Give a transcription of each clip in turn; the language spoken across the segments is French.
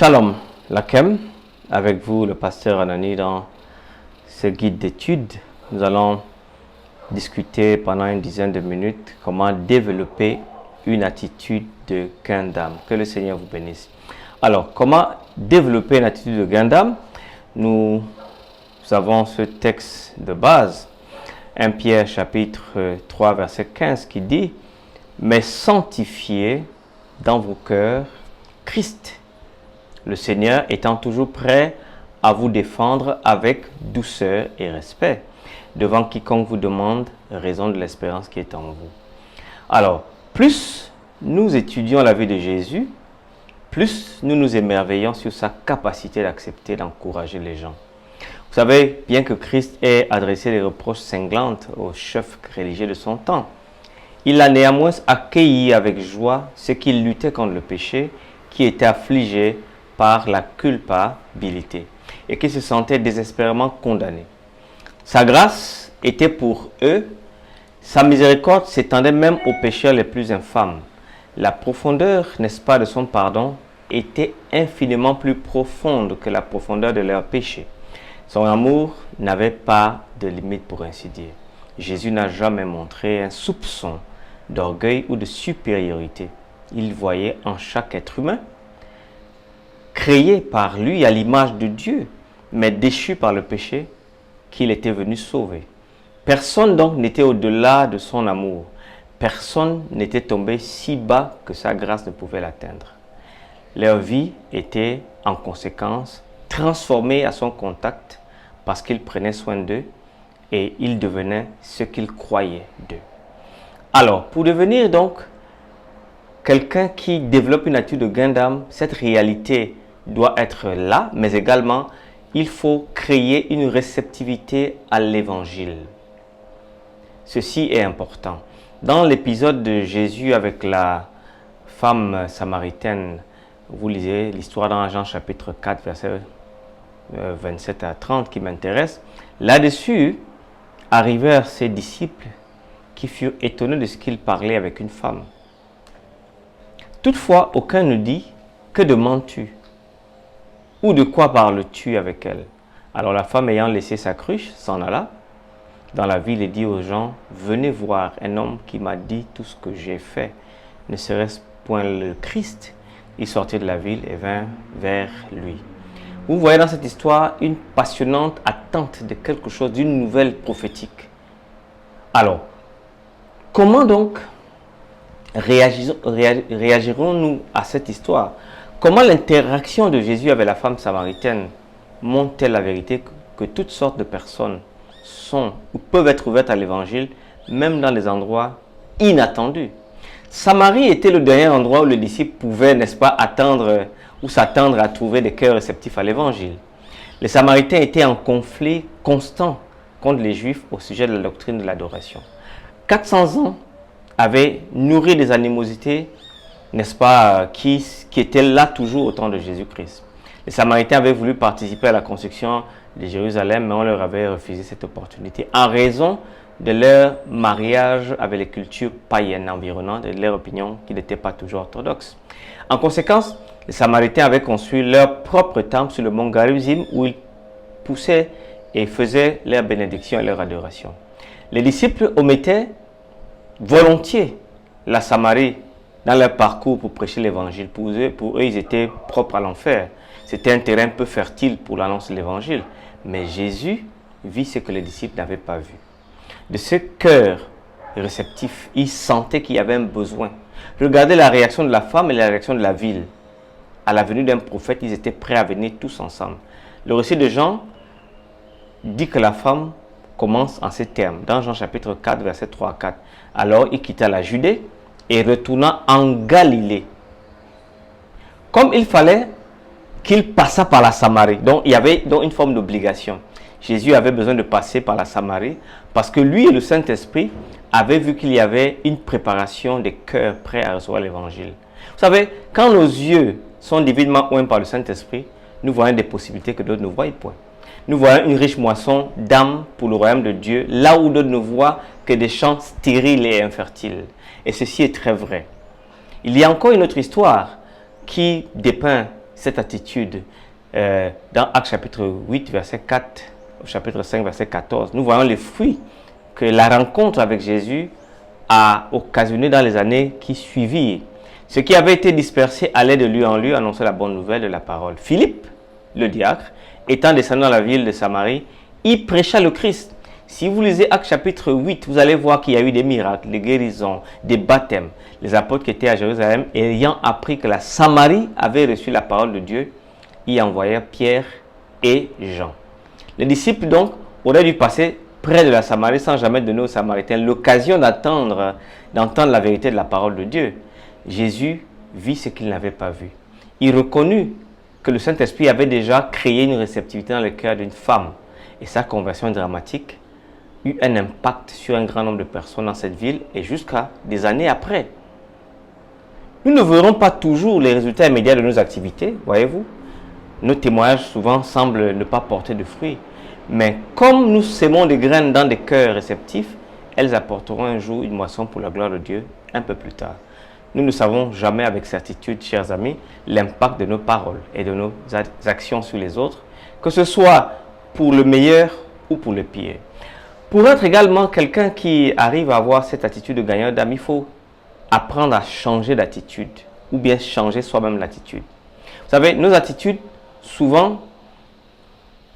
Shalom, Lakem, avec vous le pasteur Anani dans ce guide d'études. Nous allons discuter pendant une dizaine de minutes comment développer une attitude de gain d'âme. Que le Seigneur vous bénisse. Alors, comment développer une attitude de gain d'âme? Nous avons ce texte de base, 1 Pierre chapitre 3 verset 15 qui dit « Mais sanctifiez dans vos cœurs Christ, le Seigneur étant toujours prêt à vous défendre avec douceur et respect, devant quiconque vous demande raison de l'espérance qui est en vous. » Alors, plus nous étudions la vie de Jésus, plus nous nous émerveillons sur sa capacité d'accepter, d'encourager les gens. Vous savez, bien que Christ ait adressé des reproches cinglantes aux chefs religieux de son temps, il a néanmoins accueilli avec joie ceux qui luttaient contre le péché, qui étaient affligés par la culpabilité et qui se sentaient désespérément condamnés. Sa grâce était pour eux, sa miséricorde s'étendait même aux pécheurs les plus infâmes. La profondeur, n'est-ce pas, de son pardon était infiniment plus profonde que la profondeur de leurs péchés. Son amour n'avait pas de limite, pour ainsi dire. Jésus n'a jamais montré un soupçon d'orgueil ou de supériorité. Il voyait en chaque être humain, créé par lui à l'image de Dieu, mais déchu par le péché, qu'il était venu sauver. Personne donc n'était au-delà de son amour. Personne n'était tombé si bas que sa grâce ne pouvait l'atteindre. Leur vie était en conséquence transformée à son contact parce qu'il prenait soin d'eux et ils devenaient ce qu'ils croyaient d'eux. Alors, pour devenir donc quelqu'un qui développe une attitude de gain d'âme, cette réalité doit être là, mais également, il faut créer une réceptivité à l'évangile. Ceci est important. Dans l'épisode de Jésus avec la femme samaritaine, vous lisez l'histoire dans Jean chapitre 4, versets 27 à 30 qui m'intéresse. Là-dessus, arrivèrent ses disciples qui furent étonnés de ce qu'il parlait avec une femme. Toutefois, aucun ne dit « Que demandes-tu » ou « De quoi parles-tu avec elle ?» Alors la femme ayant laissé sa cruche s'en alla dans la ville et dit aux gens « Venez voir un homme qui m'a dit tout ce que j'ai fait. Ne serait-ce point le Christ ?» Il sortit de la ville et vint vers lui. Vous voyez dans cette histoire une passionnante attente de quelque chose, d'une nouvelle prophétique. Alors, comment donc réagirons-nous à cette histoire? Comment l'interaction de Jésus avec la femme samaritaine montre-t-elle la vérité que toutes sortes de personnes sont ou peuvent être ouvertes à l'évangile, même dans des endroits inattendus? Samarie était le dernier endroit où les disciples pouvaient, n'est-ce pas, attendre ou s'attendre à trouver des cœurs réceptifs à l'évangile. Les Samaritains étaient en conflit constant contre les Juifs au sujet de la doctrine de l'adoration. 400 ans avaient nourri des animosités, n'est-ce pas, qui étaient là toujours au temps de Jésus-Christ. Les Samaritains avaient voulu participer à la construction de Jérusalem, mais on leur avait refusé cette opportunité en raison de leur mariage avec les cultures païennes environnantes et de leur opinion qui n'était pas toujours orthodoxe. En conséquence, les Samaritains avaient construit leur propre temple sur le mont Garizim où ils poussaient et faisaient leur bénédiction et leur adoration. Les disciples omettaient volontiers la Samarie dans leur parcours pour prêcher l'évangile. Pour eux, ils étaient propres à l'enfer. C'était un terrain peu fertile pour l'annonce de l'évangile. Mais Jésus vit ce que les disciples n'avaient pas vu. De ce cœur réceptif, il sentait qu'il y avait un besoin. Regardez la réaction de la femme et la réaction de la ville. À la venue d'un prophète, ils étaient prêts à venir tous ensemble. Le récit de Jean dit que la femme commence en ces termes. Dans Jean chapitre 4, versets 3 à 4. Alors il quitta la Judée et retourna en Galilée. Comme il fallait qu'il passât par la Samarie. Donc il y avait donc une forme d'obligation. Jésus avait besoin de passer par la Samarie parce que lui et le Saint-Esprit avaient vu qu'il y avait une préparation des cœurs prêts à recevoir l'évangile. Vous savez, quand nos yeux sont divinement oints par le Saint-Esprit, nous voyons des possibilités que d'autres ne voient point. Nous voyons une riche moisson d'âmes pour le royaume de Dieu, là où d'autres ne voient que des champs stériles et infertiles. Et ceci est très vrai. Il y a encore une autre histoire qui dépeint cette attitude dans Actes chapitre 8, verset 4, au chapitre 5, verset 14. Nous voyons les fruits que la rencontre avec Jésus a occasionné dans les années qui suivirent. Ceux qui avaient été dispersés allaient de lieu en lieu annoncer la bonne nouvelle de la parole. Philippe, le diacre, étant descendu dans la ville de Samarie, il prêcha le Christ. Si vous lisez Actes chapitre 8, vous allez voir qu'il y a eu des miracles, des guérisons, des baptêmes. Les apôtres qui étaient à Jérusalem, ayant appris que la Samarie avait reçu la parole de Dieu, y envoyèrent Pierre et Jean. Les disciples donc auraient dû passer près de la Samarie sans jamais donner aux Samaritains l'occasion d'entendre la vérité de la parole de Dieu. Jésus vit ce qu'il n'avait pas vu. Il reconnut que le Saint-Esprit avait déjà créé une réceptivité dans le cœur d'une femme. Et sa conversion dramatique eut un impact sur un grand nombre de personnes dans cette ville et jusqu'à des années après. Nous ne verrons pas toujours les résultats immédiats de nos activités, voyez-vous. Nos témoignages souvent semblent ne pas porter de fruits. Mais comme nous sémons des graines dans des cœurs réceptifs, elles apporteront un jour une moisson pour la gloire de Dieu un peu plus tard. Nous ne savons jamais avec certitude, chers amis, l'impact de nos paroles et de nos actions sur les autres, que ce soit pour le meilleur ou pour le pire. Pour être également quelqu'un qui arrive à avoir cette attitude de gagneur d'âme, il faut apprendre à changer d'attitude ou bien changer soi-même l'attitude. Vous savez, nos attitudes, souvent,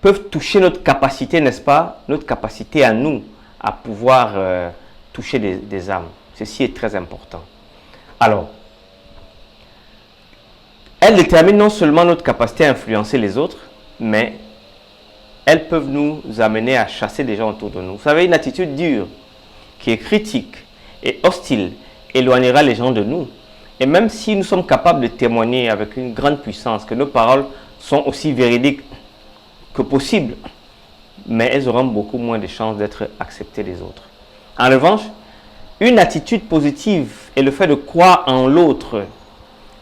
peuvent toucher notre capacité, n'est-ce pas? Notre capacité à nous, à pouvoir toucher des âmes. Ceci est très important. Alors, elles déterminent non seulement notre capacité à influencer les autres, mais elles peuvent nous amener à chasser des gens autour de nous. Vous savez, une attitude dure, qui est critique et hostile, éloignera les gens de nous. Et même si nous sommes capables de témoigner avec une grande puissance que nos paroles sont aussi véridiques que possible, mais elles auront beaucoup moins de chances d'être acceptées des autres. En revanche, une attitude positive et le fait de croire en l'autre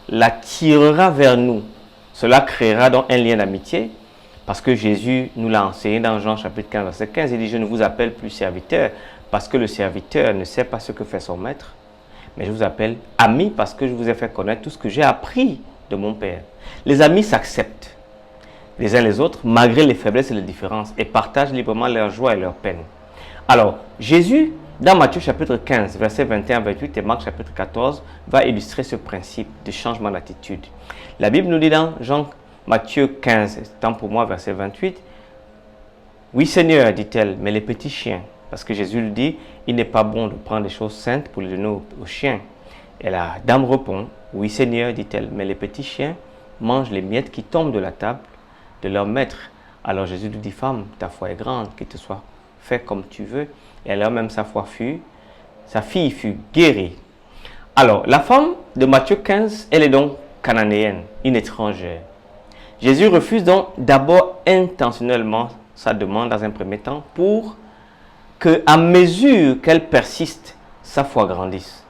l'attirera vers nous. Cela créera donc un lien d'amitié parce que Jésus nous l'a enseigné dans Jean chapitre 15, verset 15. Il dit, je ne vous appelle plus serviteur parce que le serviteur ne sait pas ce que fait son maître, mais je vous appelle ami parce que je vous ai fait connaître tout ce que j'ai appris de mon Père. Les amis s'acceptent les uns les autres malgré les faiblesses et les différences et partagent librement leur joie et leur peine. Alors, Jésus, dans Matthieu chapitre 15, versets 21-28 et Marc chapitre 14, va illustrer ce principe de changement d'attitude. La Bible nous dit dans Matthieu 15, temps pour moi, verset 28, « Oui Seigneur, dit-elle, mais les petits chiens, parce que Jésus lui dit, il n'est pas bon de prendre des choses saintes pour les donner aux chiens. » Et la dame répond, « Oui Seigneur, dit-elle, mais les petits chiens mangent les miettes qui tombent de la table de leur maître. » Alors Jésus lui dit, « Femme, ta foi est grande, qu'il te soit fait comme tu veux. » Et alors même sa fille fut guérie. Alors, la femme de Matthieu 15, elle est donc cananéenne, une étrangère. Jésus refuse donc d'abord intentionnellement sa demande dans un premier temps pour que, à mesure qu'elle persiste, sa foi grandisse.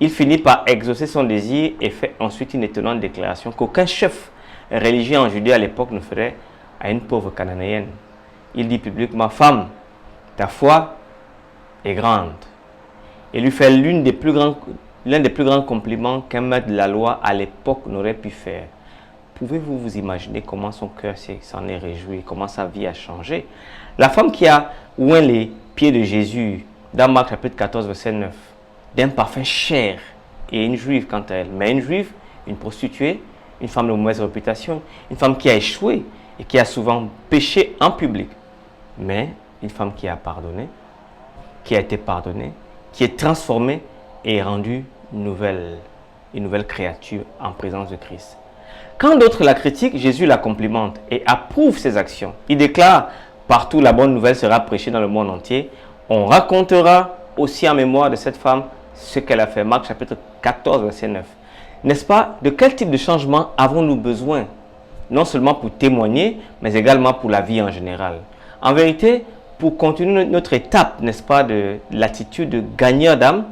Il finit par exaucer son désir et fait ensuite une étonnante déclaration qu'aucun chef religieux en Judée à l'époque ne ferait à une pauvre cananéenne. Il dit publiquement, « Femme, ta foi est grande. » Et lui fait l'un des plus grands compliments qu'un maître de la loi à l'époque n'aurait pu faire. Pouvez-vous vous imaginer comment son cœur s'en est réjoui, comment sa vie a changé? La femme qui a oint les pieds de Jésus, dans Marc chapitre 14, verset 9, d'un parfum cher, et une juive quant à elle. Mais une juive, une prostituée, une femme de mauvaise réputation, une femme qui a échoué et qui a souvent péché en public. Mais une femme qui a pardonné, qui a été pardonnée, qui est transformée et est rendue une nouvelle créature en présence de Christ. Quand d'autres la critiquent, Jésus la complimente et approuve ses actions. Il déclare, partout la bonne nouvelle sera prêchée dans le monde entier. On racontera aussi en mémoire de cette femme ce qu'elle a fait. Marc chapitre 14, verset 9. N'est-ce pas? De quel type de changement avons-nous besoin? Non seulement pour témoigner, mais également pour la vie en général. En vérité, pour continuer notre étape, n'est-ce pas, de l'attitude de gagneur d'âme,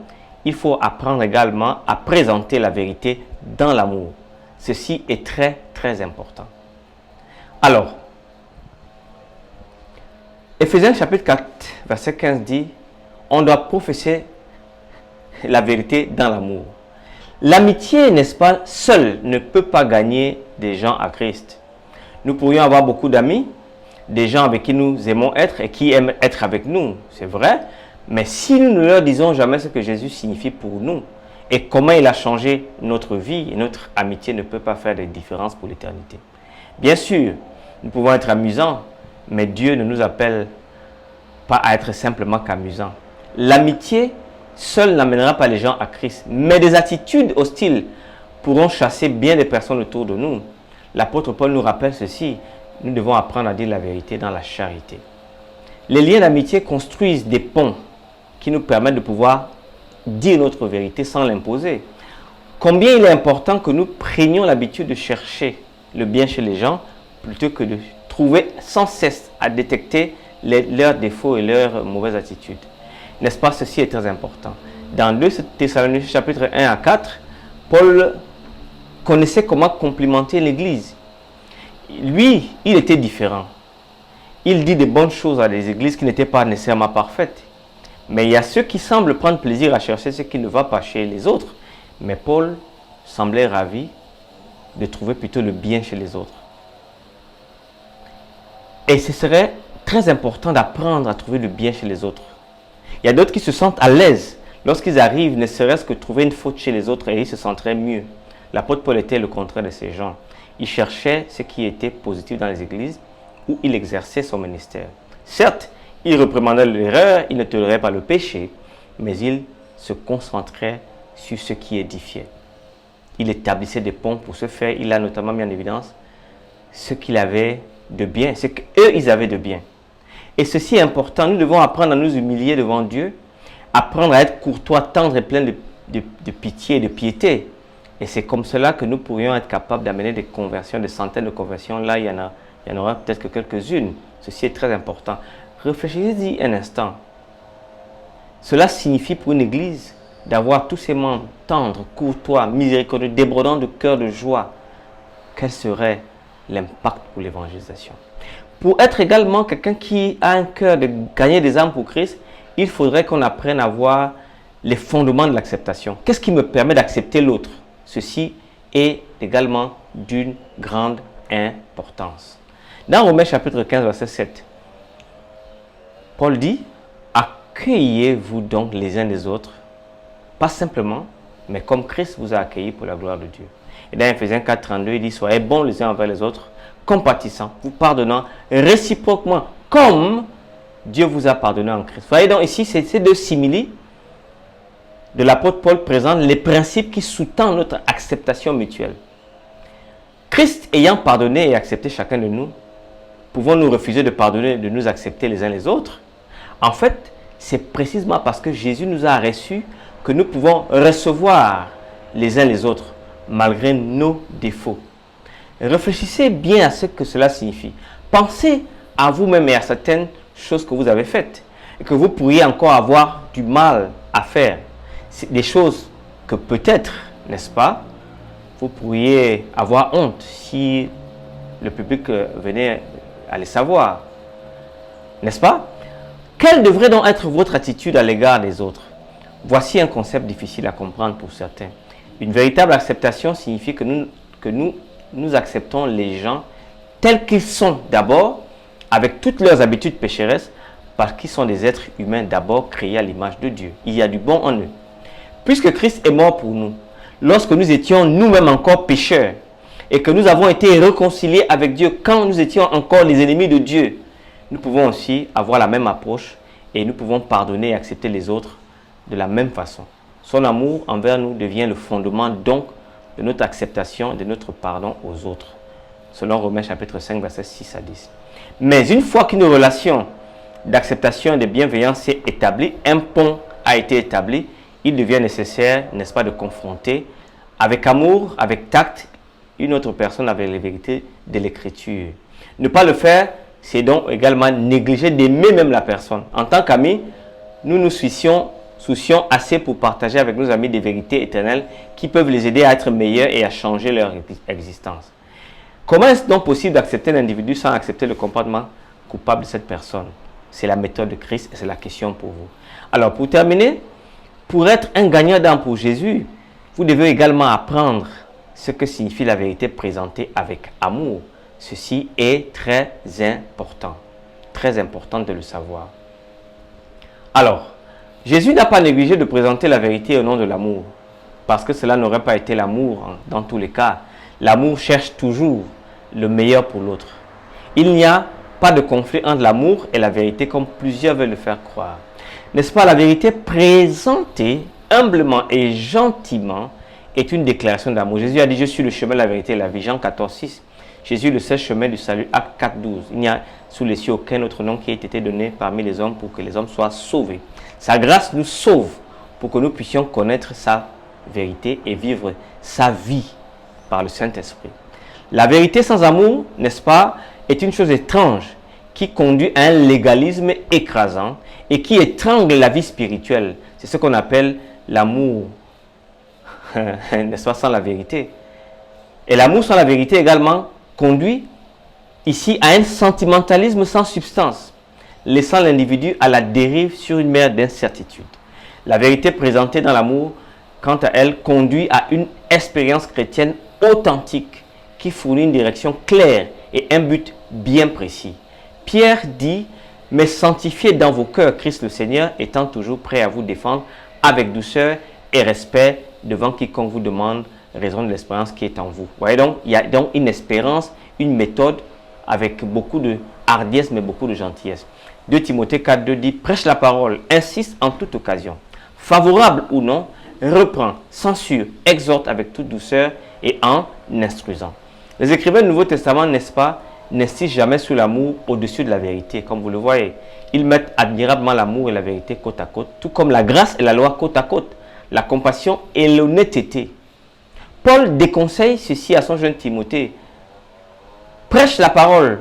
il faut apprendre également à présenter la vérité dans l'amour. Ceci est très, très important. Alors, Éphésiens chapitre 4, verset 15 dit, on doit professer la vérité dans l'amour. L'amitié, n'est-ce pas, seule ne peut pas gagner des gens à Christ. Nous pourrions avoir beaucoup d'amis, des gens avec qui nous aimons être et qui aiment être avec nous, c'est vrai. Mais si nous ne leur disons jamais ce que Jésus signifie pour nous et comment il a changé notre vie, notre amitié ne peut pas faire de différence pour l'éternité. Bien sûr, nous pouvons être amusants, mais Dieu ne nous appelle pas à être simplement qu'amusants. L'amitié seule n'amènera pas les gens à Christ, mais des attitudes hostiles pourront chasser bien des personnes autour de nous. L'apôtre Paul nous rappelle ceci, nous devons apprendre à dire la vérité dans la charité. Les liens d'amitié construisent des ponts qui nous permettent de pouvoir dire notre vérité sans l'imposer. Combien il est important que nous prenions l'habitude de chercher le bien chez les gens plutôt que de trouver sans cesse à détecter leurs défauts et leurs mauvaises attitudes. N'est-ce pas? Ceci est très important. Dans 2 Thessaloniciens chapitre 1 à 4, Paul connaissait comment complimenter l'Église. Lui, il était différent. Il dit de bonnes choses à des églises qui n'étaient pas nécessairement parfaites. Mais il y a ceux qui semblent prendre plaisir à chercher ce qui ne va pas chez les autres. Mais Paul semblait ravi de trouver plutôt le bien chez les autres. Et ce serait très important d'apprendre à trouver le bien chez les autres. Il y a d'autres qui se sentent à l'aise lorsqu'ils arrivent, ne serait-ce que trouver une faute chez les autres et ils se sentiraient mieux. L'apôtre Paul était le contraire de ces gens. Il cherchait ce qui était positif dans les églises où il exerçait son ministère. Certes, il reprimandait l'erreur, il ne tolérait pas le péché, mais il se concentrait sur ce qui édifiait. Il établissait des ponts pour ce faire. Il a notamment mis en évidence ce qu'il avait de bien, ce qu'eux, ils avaient de bien. Et ceci est important. Nous devons apprendre à nous humilier devant Dieu, apprendre à être courtois, tendre et plein de pitié et de piété. Et c'est comme cela que nous pourrions être capables d'amener des conversions, des centaines de conversions. Là, il y en aura peut-être que quelques-unes. Ceci est très important. Réfléchissez-y un instant. Cela signifie pour une église d'avoir tous ses membres tendres, courtois, miséricordieux, débordants de cœur de joie. Quel serait l'impact pour l'évangélisation? Pour être également quelqu'un qui a un cœur de gagner des âmes pour Christ, il faudrait qu'on apprenne à voir les fondements de l'acceptation. Qu'est-ce qui me permet d'accepter l'autre? Ceci est également d'une grande importance. Dans Romains chapitre 15, verset 7, Paul dit, accueillez-vous donc les uns les autres, pas simplement, mais comme Christ vous a accueillis pour la gloire de Dieu. Et dans Ephésiens 4, 32, il dit, soyez bons les uns envers les autres, compatissants, vous pardonnant réciproquement, comme Dieu vous a pardonné en Christ. Vous voyez donc ici, ces deux simili de l'apôtre Paul présentent les principes qui sous-tendent notre acceptation mutuelle. Christ ayant pardonné et accepté chacun de nous, pouvons-nous refuser de pardonner, de nous accepter les uns les autres? En fait, c'est précisément parce que Jésus nous a reçus que nous pouvons recevoir les uns les autres, malgré nos défauts. Réfléchissez bien à ce que cela signifie. Pensez à vous-même et à certaines choses que vous avez faites et que vous pourriez encore avoir du mal à faire. C'est des choses que peut-être, n'est-ce pas, vous pourriez avoir honte si le public venait à les savoir. N'est-ce pas? Quelle devrait donc être votre attitude à l'égard des autres? Voici un concept difficile à comprendre pour certains. Une véritable acceptation signifie que nous acceptons les gens tels qu'ils sont d'abord, avec toutes leurs habitudes pécheresses, parce qu'ils sont des êtres humains d'abord créés à l'image de Dieu. Il y a du bon en eux. Puisque Christ est mort pour nous, lorsque nous étions nous-mêmes encore pécheurs, et que nous avons été réconciliés avec Dieu quand nous étions encore les ennemis de Dieu, nous pouvons aussi avoir la même approche et nous pouvons pardonner et accepter les autres de la même façon. Son amour envers nous devient le fondement donc de notre acceptation et de notre pardon aux autres, selon Romains chapitre 5, versets 6 à 10. Mais une fois qu'une relation d'acceptation et de bienveillance s'est établie, un pont a été établi, il devient nécessaire, n'est-ce pas, de confronter avec amour, avec tact, une autre personne avec les vérités de l'Écriture. Ne pas le faire, c'est donc également négliger d'aimer même la personne. En tant qu'amis, nous nous soucions assez pour partager avec nos amis des vérités éternelles qui peuvent les aider à être meilleurs et à changer leur existence. Comment est-ce donc possible d'accepter un individu sans accepter le comportement coupable de cette personne? C'est la méthode de Christ et c'est la question pour vous. Alors pour terminer, pour être un gagnant d'âme pour Jésus, vous devez également apprendre ce que signifie la vérité présentée avec amour. Ceci est très important de le savoir. Alors, Jésus n'a pas négligé de présenter la vérité au nom de l'amour, parce que cela n'aurait pas été l'amour dans tous les cas. L'amour cherche toujours le meilleur pour l'autre. Il n'y a pas de conflit entre l'amour et la vérité comme plusieurs veulent le faire croire. N'est-ce pas, la vérité présentée humblement et gentiment est une déclaration d'amour. Jésus a dit, je suis le chemin, la vérité et la vie. Jean 14, 6. Jésus, le seul chemin du salut. Acte 4, 12. Il n'y a sous les cieux aucun autre nom qui ait été donné parmi les hommes pour que les hommes soient sauvés. Sa grâce nous sauve pour que nous puissions connaître sa vérité et vivre sa vie par le Saint-Esprit. La vérité sans amour, n'est-ce pas, est une chose étrange qui conduit à un légalisme écrasant et qui étrangle la vie spirituelle. C'est ce qu'on appelle l'amour, n'est-ce pas, sans la vérité. Et l'amour sans la vérité également conduit ici à un sentimentalisme sans substance, laissant l'individu à la dérive sur une mer d'incertitude. La vérité présentée dans l'amour, quant à elle, conduit à une expérience chrétienne authentique qui fournit une direction claire et un but bien précis. Pierre dit, mais sanctifiez dans vos cœurs Christ le Seigneur, étant toujours prêt à vous défendre avec douceur et respect devant quiconque vous demande raison de l'espérance qui est en vous. Vous voyez donc, il y a donc une espérance, une méthode avec beaucoup de hardiesse mais beaucoup de gentillesse. 2 Timothée 4,2 dit, prêche la parole, insiste en toute occasion, favorable ou non, reprend, censure, exhorte avec toute douceur et en instruisant. Les écrivains du Nouveau Testament, n'est-ce pas, n'insistent jamais sur l'amour au-dessus de la vérité, comme vous le voyez. Ils mettent admirablement l'amour et la vérité côte à côte, tout comme la grâce et la loi côte à côte, la compassion et l'honnêteté. Paul déconseille ceci à son jeune Timothée. Prêche la parole,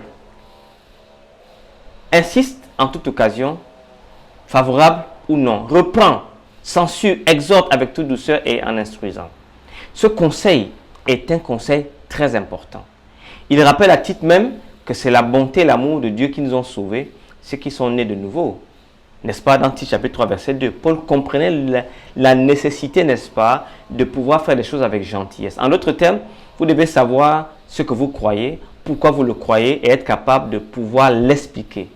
insiste en toute occasion, favorable ou non, reprend, censure, exhorte avec toute douceur et en instruisant. Ce conseil est un conseil très important. Il rappelle à titre même que c'est la bonté et l'amour de Dieu qui nous ont sauvés, ceux qui sont nés de nouveau. N'est-ce pas, dans Tite chapitre 3, verset 2, Paul comprenait la nécessité, n'est-ce pas, de pouvoir faire des choses avec gentillesse. En d'autres termes, vous devez savoir ce que vous croyez, pourquoi vous le croyez et être capable de pouvoir l'expliquer.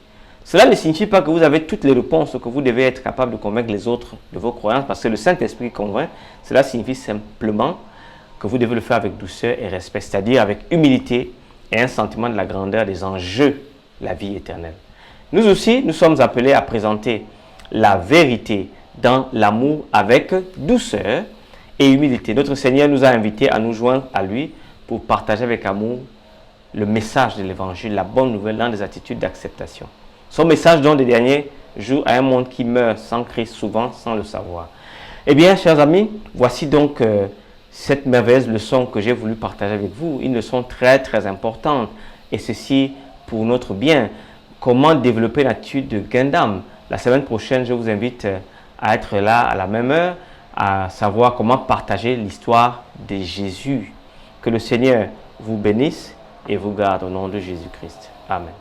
Cela ne signifie pas que vous avez toutes les réponses, que vous devez être capable de convaincre les autres de vos croyances, parce que le Saint-Esprit convainc. Cela signifie simplement que vous devez le faire avec douceur et respect, c'est-à-dire avec humilité et un sentiment de la grandeur des enjeux de la vie éternelle. Nous aussi, nous sommes appelés à présenter la vérité dans l'amour avec douceur et humilité. Notre Seigneur nous a invités à nous joindre à lui pour partager avec amour le message de l'Évangile, la bonne nouvelle dans des attitudes d'acceptation. Son message donne des derniers jours à un monde qui meurt sans Christ, souvent sans le savoir. Eh bien, chers amis, voici donc cette merveilleuse leçon que j'ai voulu partager avec vous. Une leçon très très importante, et ceci pour notre bien. Comment développer l'attitude de gain d'âme. La semaine prochaine, je vous invite à être là à la même heure, à savoir comment partager l'histoire de Jésus. Que le Seigneur vous bénisse et vous garde au nom de Jésus-Christ. Amen.